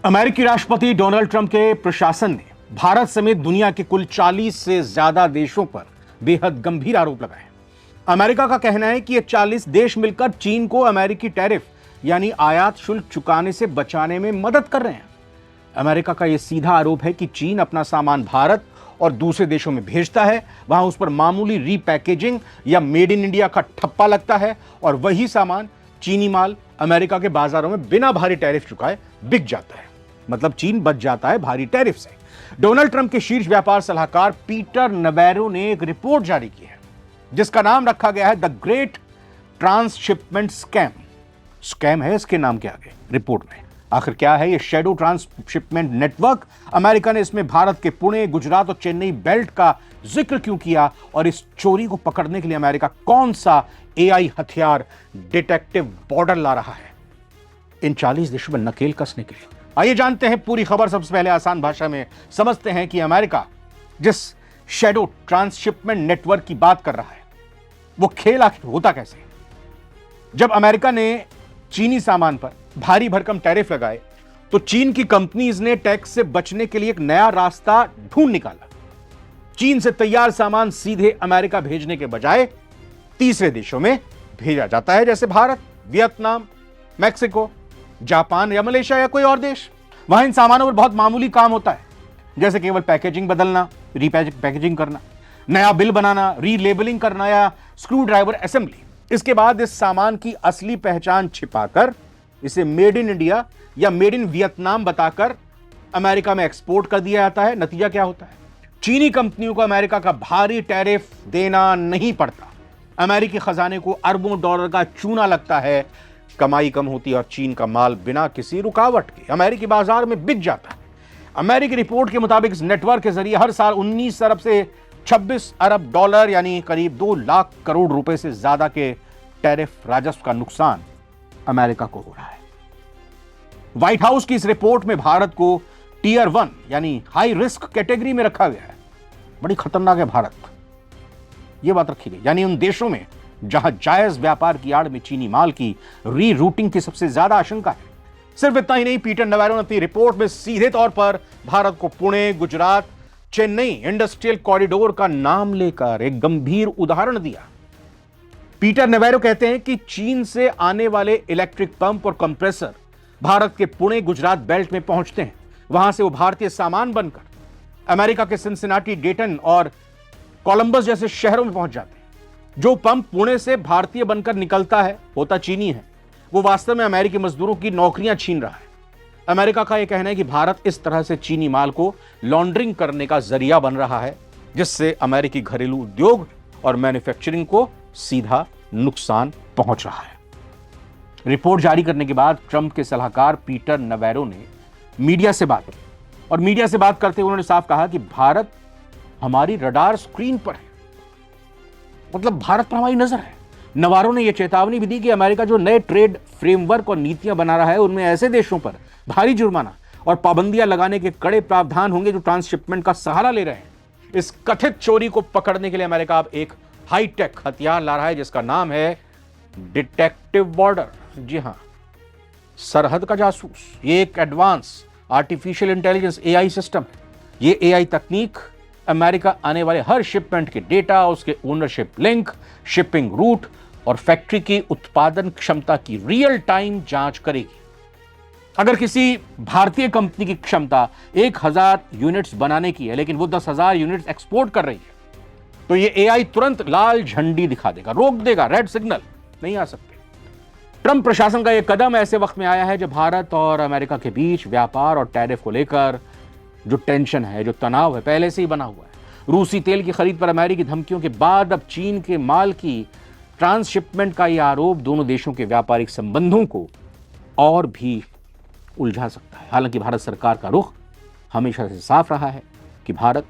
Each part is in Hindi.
अमेरिकी राष्ट्रपति डोनाल्ड ट्रंप के प्रशासन ने भारत समेत दुनिया के कुल 40 से ज्यादा देशों पर बेहद गंभीर आरोप लगाए। अमेरिका का कहना है कि ये 40 देश मिलकर चीन को अमेरिकी टैरिफ यानी आयात शुल्क चुकाने से बचाने में मदद कर रहे हैं। अमेरिका का यह सीधा आरोप है कि चीन अपना सामान भारत और दूसरे देशों में भेजता है, वहां उस पर मामूली रीपैकेजिंग या मेड इन इंडिया का ठप्पा लगता है और वही सामान चीनी माल अमेरिका के बाजारों में बिना भारी टैरिफ चुकाए बिक जाता है। मतलब चीन बच जाता है भारी टैरिफ से। डोनाल्ड ट्रंप के शीर्ष व्यापार सलाहकार पीटर नवैरो ने एक रिपोर्ट जारी की है जिसका नाम रखा गया है the great transshipment scam. Scam है इसके नाम के आगे रिपोर्ट में। आखिर क्या है ये शैडो ट्रांसशिपमेंट नेटवर्क? अमेरिका ने इसमें भारत के पुणे, गुजरात और चेन्नई बेल्ट का जिक्र क्यों किया और इस चोरी को पकड़ने के लिए अमेरिका कौन सा एआई हथियार डिटेक्टिव बॉर्डर ला रहा है इन 40 देशों में नकेल कसने के लिए? आइए जानते हैं पूरी खबर। सबसे पहले आसान भाषा में समझते हैं कि अमेरिका जिस शैडो ट्रांसशिपमेंट नेटवर्क की बात कर रहा है वो खेल आखिर होता कैसे? जब अमेरिका ने चीनी सामान पर भारी भरकम टैरिफ लगाए तो चीन की कंपनीज ने टैक्स से बचने के लिए एक नया रास्ता ढूंढ निकाला। चीन से तैयार सामान सीधे अमेरिका भेजने के बजाय तीसरे देशों में भेजा जाता है, जैसे भारत, वियतनाम, मैक्सिको, जापान या मलेशिया या कोई और देश। वहां इन सामानों पर बहुत मामूली काम होता है, जैसे केवल पैकेजिंग बदलना, रीपैकेजिंग करना, नया बिल बनाना, रीलेबलिंग करना या स्क्रू ड्राइवर असेंबली। इसके बाद इस सामान की असली पहचान छिपाकर इसे मेड इन इंडिया या मेड इन वियतनाम बताकर अमेरिका में एक्सपोर्ट कर दिया जाता है। नतीजा क्या होता है? चीनी कंपनियों को अमेरिका का भारी टैरिफ देना नहीं पड़ता, अमेरिकी खजाने को अरबों डॉलर का चूना लगता है, कमाई कम होती है और चीन का माल बिना किसी रुकावट के अमेरिकी बाजार में बिक जाता है। अमेरिकी रिपोर्ट के मुताबिक इस नेटवर्क के जरिए हर साल 19 अरब से 26 अरब डॉलर यानी करीब 2 लाख करोड़ रुपए से ज्यादा के टैरिफ राजस्व का नुकसान अमेरिका को हो रहा है। व्हाइट हाउस की इस रिपोर्ट में भारत को टियर 1 यानी हाई रिस्क कैटेगरी में रखा गया है। बड़ी खतरनाक है भारत, यह बात रखी गई, यानी उन देशों में जहां जायज व्यापार की आड़ में चीनी माल की रीरूटिंग की सबसे ज्यादा आशंका है। सिर्फ इतना ही नहीं, पीटर नवैरो ने अपनी रिपोर्ट में सीधे तौर पर भारत को पुणे, गुजरात, चेन्नई इंडस्ट्रियल कॉरिडोर का नाम लेकर एक गंभीर उदाहरण दिया। पीटर नवैरो कहते हैं कि चीन से आने वाले इलेक्ट्रिक पंप और कंप्रेसर भारत के पुणे, गुजरात बेल्ट में पहुंचते हैं। वहां से वो भारतीय सामान बनकर अमेरिका के सिंसिनाटी, डेटन और कोलंबस जैसे शहरों में पहुंच जाते हैं। जो पंप पुणे से भारतीय बनकर निकलता है होता चीनी है, वो वास्तव में अमेरिकी मजदूरों की नौकरियां छीन रहा है। अमेरिका का यह कहना है कि भारत इस तरह से चीनी माल को लॉन्ड्रिंग करने का जरिया बन रहा है, जिससे अमेरिकी घरेलू उद्योग और मैन्युफैक्चरिंग को सीधा नुकसान पहुंच रहा है। रिपोर्ट जारी करने के बाद ट्रंप के सलाहकार पीटर नवैरो ने मीडिया से बात की और मीडिया से बात करते हुए उन्होंने साफ कहा कि भारत हमारी रडार स्क्रीन पर है, मतलब भारत पर हमारी नजर है। नवारो ने यह चेतावनी भी दी कि अमेरिका जो नए ट्रेड फ्रेमवर्क और नीतियां बना रहा है उनमें ऐसे देशों पर भारी जुर्माना और पाबंदियां लगाने के कड़े प्रावधान होंगे जो ट्रांसशिपमेंट का सहारा ले रहे हैं। इस कथित चोरी को पकड़ने के लिए अमेरिका अब एक हाईटेक हथियार ला रहा है जिसका नाम है डिटेक्टिव बॉर्डर। जी हां, सरहद का जासूस। ये एक advance artificial intelligence AI system है। ये एआई तकनीक अमेरिका आने वाले हर शिपमेंट के डेटा, उसके ओनरशिप लिंक, शिपिंग रूट और फैक्ट्री की उत्पादन क्षमता की रियल टाइम जांच करेगी। अगर किसी भारतीय कंपनी की क्षमता 1000 यूनिट्स बनाने की है लेकिन वो 10,000 यूनिट्स एक्सपोर्ट कर रही है तो ये एआई तुरंत लाल झंडी दिखा देगा, रोक देगा, रेड सिग्नल, नहीं आ सकते। ट्रंप प्रशासन का यह कदम ऐसे वक्त में आया है जब भारत और अमेरिका के बीच व्यापार और टैरिफ को लेकर जो टेंशन है, जो तनाव है, पहले से ही बना हुआ है। रूसी तेल की खरीद पर अमेरिकी धमकियों के बाद अब चीन के माल की ट्रांसशिपमेंट का यह आरोप दोनों देशों के व्यापारिक संबंधों को और भी उलझा सकता है। हालांकि भारत सरकार का रुख हमेशा से साफ रहा है कि भारत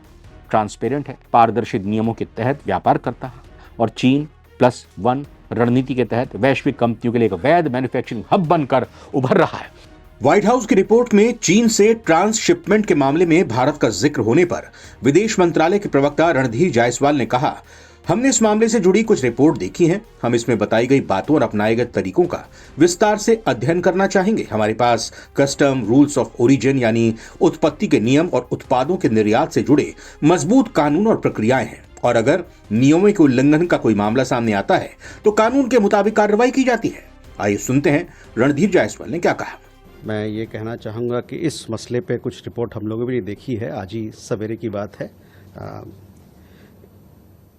ट्रांसपेरेंट है, पारदर्शी नियमों के तहत व्यापार करता है और चीन +1 रणनीति के तहत वैश्विक कंपनियों के लिए एक वैध मैन्युफैक्चरिंग हब बनकर उभर रहा है। व्हाइट हाउस की रिपोर्ट में चीन से ट्रांसशिपमेंट के मामले में भारत का जिक्र होने पर विदेश मंत्रालय के प्रवक्ता रणधीर जायसवाल ने कहा, हमने इस मामले से जुड़ी कुछ रिपोर्ट देखी हैं। हम इसमें बताई गई बातों और अपनाए गए तरीकों का विस्तार से अध्ययन करना चाहेंगे। हमारे पास कस्टम, रूल्स ऑफ ओरिजिन यानी उत्पत्ति के नियम और उत्पादों के निर्यात से जुड़े मजबूत कानून और प्रक्रियाएं हैं, और अगर नियमों के उल्लंघन का कोई मामला सामने आता है तो कानून के मुताबिक कार्रवाई की जाती है। आइए सुनते हैं रणधीर जायसवाल ने क्या कहा। मैं ये कहना चाहूँगा कि इस मसले पे कुछ रिपोर्ट हम लोगों ने भी देखी है, आज ही सवेरे की बात है।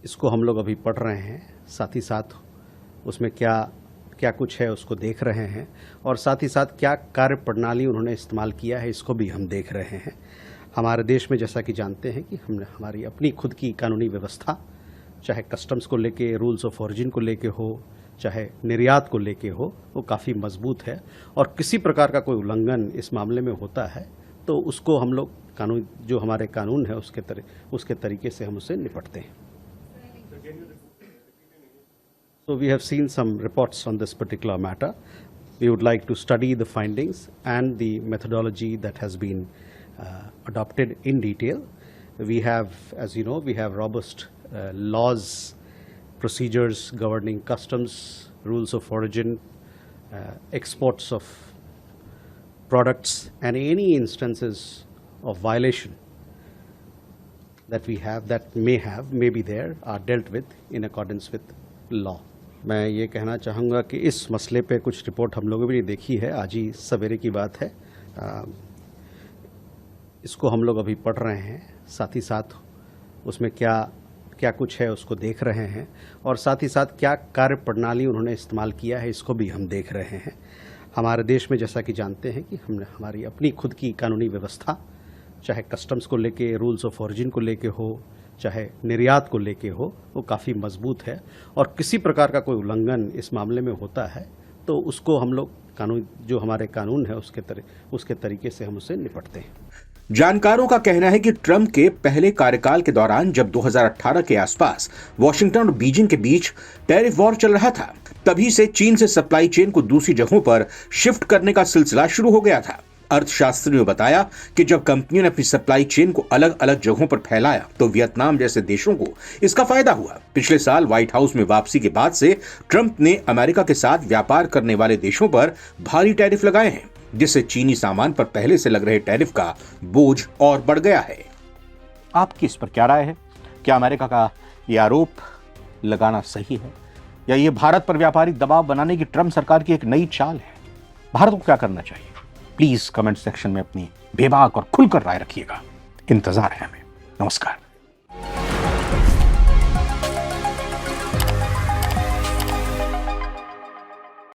इसको हम लोग अभी पढ़ रहे हैं, साथ ही साथ उसमें क्या क्या कुछ है उसको देख रहे हैं, और साथ ही साथ क्या कार्य प्रणाली उन्होंने इस्तेमाल किया है इसको भी हम देख रहे हैं। हमारे देश में जैसा कि जानते हैं कि हमने हमारी अपनी खुद की कानूनी व्यवस्था, चाहे कस्टम्स को लेके, रूल्स ऑफ ओरिजिन को लेके हो, चाहे निर्यात को लेके हो, वो काफ़ी मजबूत है, और किसी प्रकार का कोई उल्लंघन इस मामले में होता है तो उसको हम लोग कानून, जो हमारे कानून है उसके तरीके से हम उससे निपटते हैं। So we have seen some reports on this particular matter. We would like to study the findings and the methodology that has been adopted in detail. We have, as you know, we have robust laws, procedures governing customs, rules of origin, exports of products, and any instances of violation that we have, that may be there, are dealt with in accordance with law. मैं ये कहना चाहूँगा कि इस मसले पे कुछ रिपोर्ट हम लोगों ने भी देखी है, आज ही सवेरे की बात है। इसको हम लोग अभी पढ़ रहे हैं, साथ ही साथ उसमें क्या क्या कुछ है उसको देख रहे हैं, और साथ ही साथ क्या कार्य प्रणाली उन्होंने इस्तेमाल किया है इसको भी हम देख रहे हैं। हमारे देश में जैसा कि जानते हैं कि हमने हमारी अपनी खुद की कानूनी व्यवस्था, चाहे कस्टम्स को लेके, रूल्स ऑफ ओरिजिन को लेके हो, चाहे निर्यात को लेके हो, वो काफ़ी मजबूत है, और किसी प्रकार का कोई उल्लंघन इस मामले में होता है तो उसको हम लोग कानून, जो हमारे कानून है उसके तरीके से हम उससे निपटते हैं। जानकारों का कहना है कि ट्रंप के पहले कार्यकाल के दौरान जब 2018 के आसपास वॉशिंगटन और बीजिंग के बीच टैरिफ वॉर चल रहा था, तभी से चीन से सप्लाई चेन को दूसरी जगहों पर शिफ्ट करने का सिलसिला शुरू हो गया था। अर्थशास्त्रियों ने बताया कि जब कंपनियों ने अपनी सप्लाई चेन को अलग अलग जगहों पर फैलाया तो वियतनाम जैसे देशों को इसका फायदा हुआ। पिछले साल व्हाइट हाउस में वापसी के बाद से ट्रंप ने अमेरिका के साथ व्यापार करने वाले देशों पर भारी टैरिफ लगाए हैं, जिससे चीनी सामान पर पहले से लग रहे टैरिफ का बोझ और बढ़ गया है। आपकी इस पर क्या राय है? क्या अमेरिका का यह आरोप लगाना सही है, या ये भारत पर व्यापारिक दबाव बनाने की ट्रंप सरकार की एक नई चाल है? भारत को क्या करना चाहिए? प्लीज कमेंट सेक्शन में अपनी बेबाक और खुलकर राय रखिएगा। इंतजार है हमें। नमस्कार।